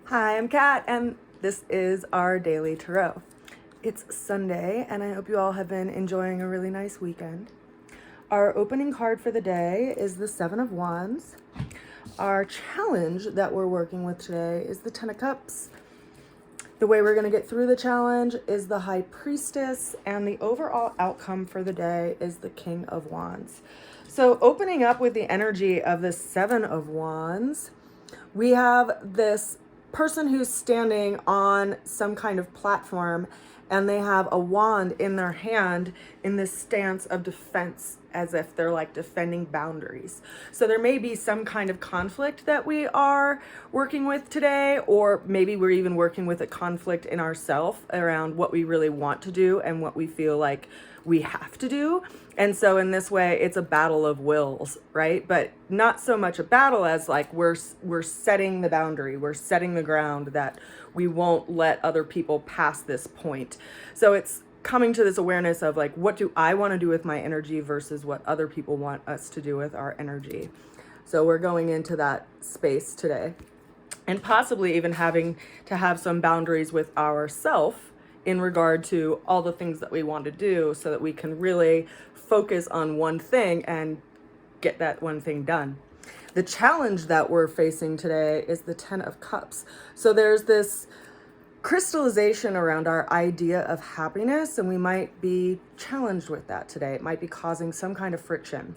Hi, I'm Kat, and this is our daily tarot. It's Sunday, and I hope you all have been enjoying a really nice weekend. Our opening card for the day is the Seven of Wands. Our challenge that we're working with today is the Ten of Cups. The way we're going to get through the challenge is the High Priestess, and the overall outcome for the day is the King of Wands. So opening up with the energy of the Seven of Wands, we have this person who's standing on some kind of platform, and they have a wand in their hand in this stance of defense, as if they're like defending boundaries. So there may be some kind of conflict that we are working with today, or maybe we're even working with a conflict in ourselves around what we really want to do and what we feel like we have to do. And so in this way, it's a battle of wills, right? But not so much a battle as like we're setting the boundary, we're setting the ground that we won't let other people pass this point. So it's coming to this awareness of like, what do I want to do with my energy versus what other people want us to do with our energy. So we're going into that space today, and possibly even having to have some boundaries with ourselves in regard to all the things that we want to do, so that we can really focus on one thing and get that one thing done. The challenge that we're facing today is the Ten of Cups. So there's this crystallization around our idea of happiness, and we might be challenged with that today. It might be causing some kind of friction.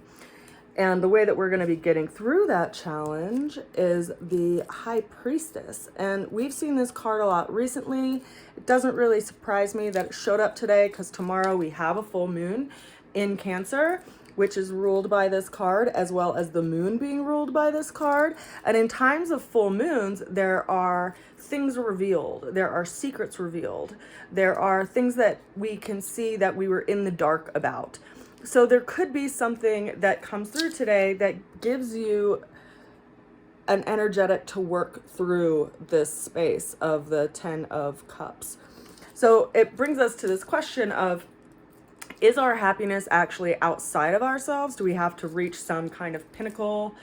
And the way that we're going to be getting through that challenge is the High Priestess. And we've seen this card a lot recently. It doesn't really surprise me that it showed up today, because tomorrow we have a full moon in Cancer, which is ruled by this card, as well as the moon being ruled by this card. And in times of full moons, there are things revealed. There are secrets revealed. There are things that we can see that we were in the dark about. So there could be something that comes through today that gives you an energetic to work through this space of the Ten of Cups. So it brings us to this question of, is our happiness actually outside of ourselves? Do we have to reach some kind of pinnacle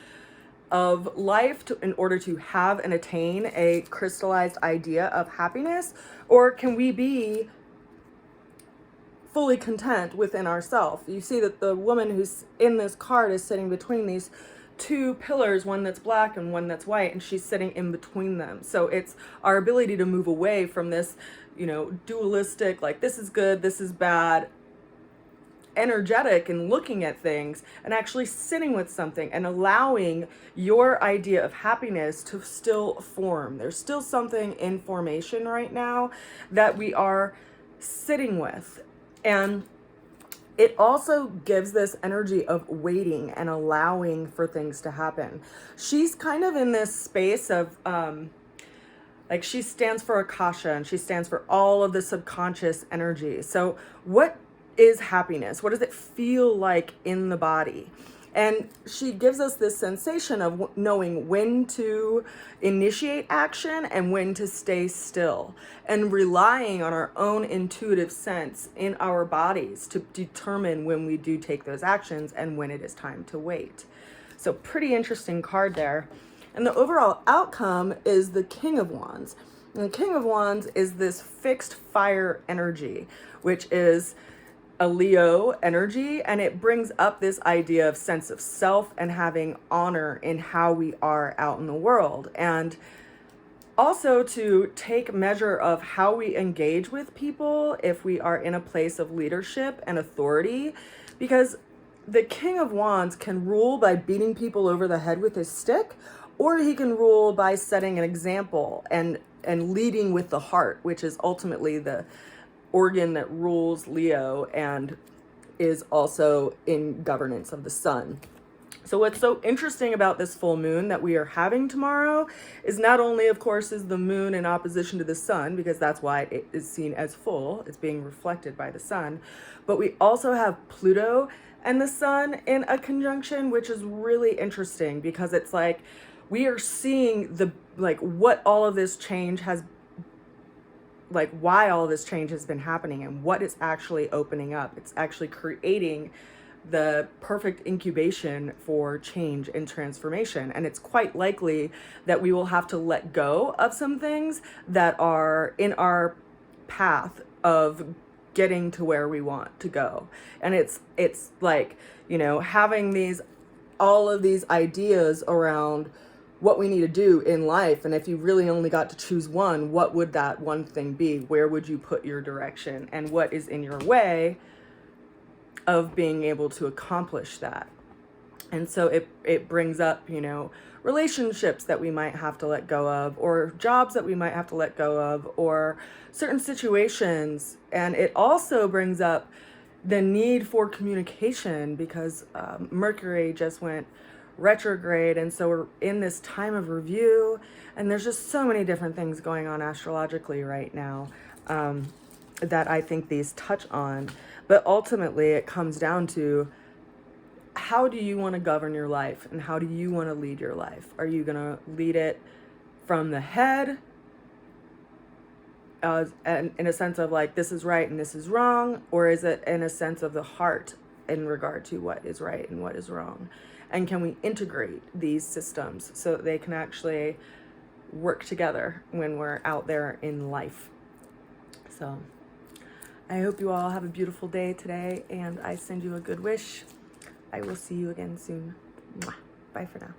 of life in order to have and attain a crystallized idea of happiness? Or can we be fully content within ourselves? You see that the woman who's in this card is sitting between these two pillars, one that's black and one that's white, and she's sitting in between them. So it's our ability to move away from this, dualistic, like this is good, this is bad, energetic, and looking at things and actually sitting with something and allowing your idea of happiness to still form. There's still something in formation right now that we are sitting with. And it also gives this energy of waiting and allowing for things to happen. She's kind of in this space of, like, she stands for Akasha, and she stands for all of the subconscious energy. So what is happiness? What does it feel like in the body? And she gives us this sensation of knowing when to initiate action and when to stay still, and relying on our own intuitive sense in our bodies to determine when we do take those actions and when it is time to wait. So pretty interesting card there. And the overall outcome is the King of Wands. And the King of Wands is this fixed fire energy, which is a Leo energy, and it brings up this idea of sense of self and having honor in how we are out in the world, and also to take measure of how we engage with people if we are in a place of leadership and authority, because the King of Wands can rule by beating people over the head with his stick, or he can rule by setting an example and leading with the heart, which is ultimately the organ that rules Leo and is also in governance of the sun. So what's so interesting about this full moon that we are having tomorrow is not only, of course, is the moon in opposition to the sun, because that's why it is seen as full, it's being reflected by the sun, but we also have Pluto and the sun in a conjunction, which is really interesting, because it's like we are seeing the, like, what all of this change has, like, why all this change has been happening and what is actually opening up. It's actually creating the perfect incubation for change and transformation. And it's quite likely that we will have to let go of some things that are in our path of getting to where we want to go. And it's like, you know, having all of these ideas around what we need to do in life. And if you really only got to choose one, what would that one thing be? Where would you put your direction? And what is in your way of being able to accomplish that? And so it brings up, you know, relationships that we might have to let go of, or jobs that we might have to let go of, or certain situations. And it also brings up the need for communication, because Mercury just went retrograde, and so we're in this time of review, and there's just so many different things going on astrologically right now that I think these touch on. But ultimately it comes down to, how do you want to govern your life, and how do you want to lead your life? Are you going to lead it from the head, and in a sense of like, this is right and this is wrong, or is it in a sense of the heart in regard to what is right and what is wrong? And can we integrate these systems so that they can actually work together when we're out there in life? So I hope you all have a beautiful day today, and I send you a good wish. I will see you again soon. Mwah. Bye for now.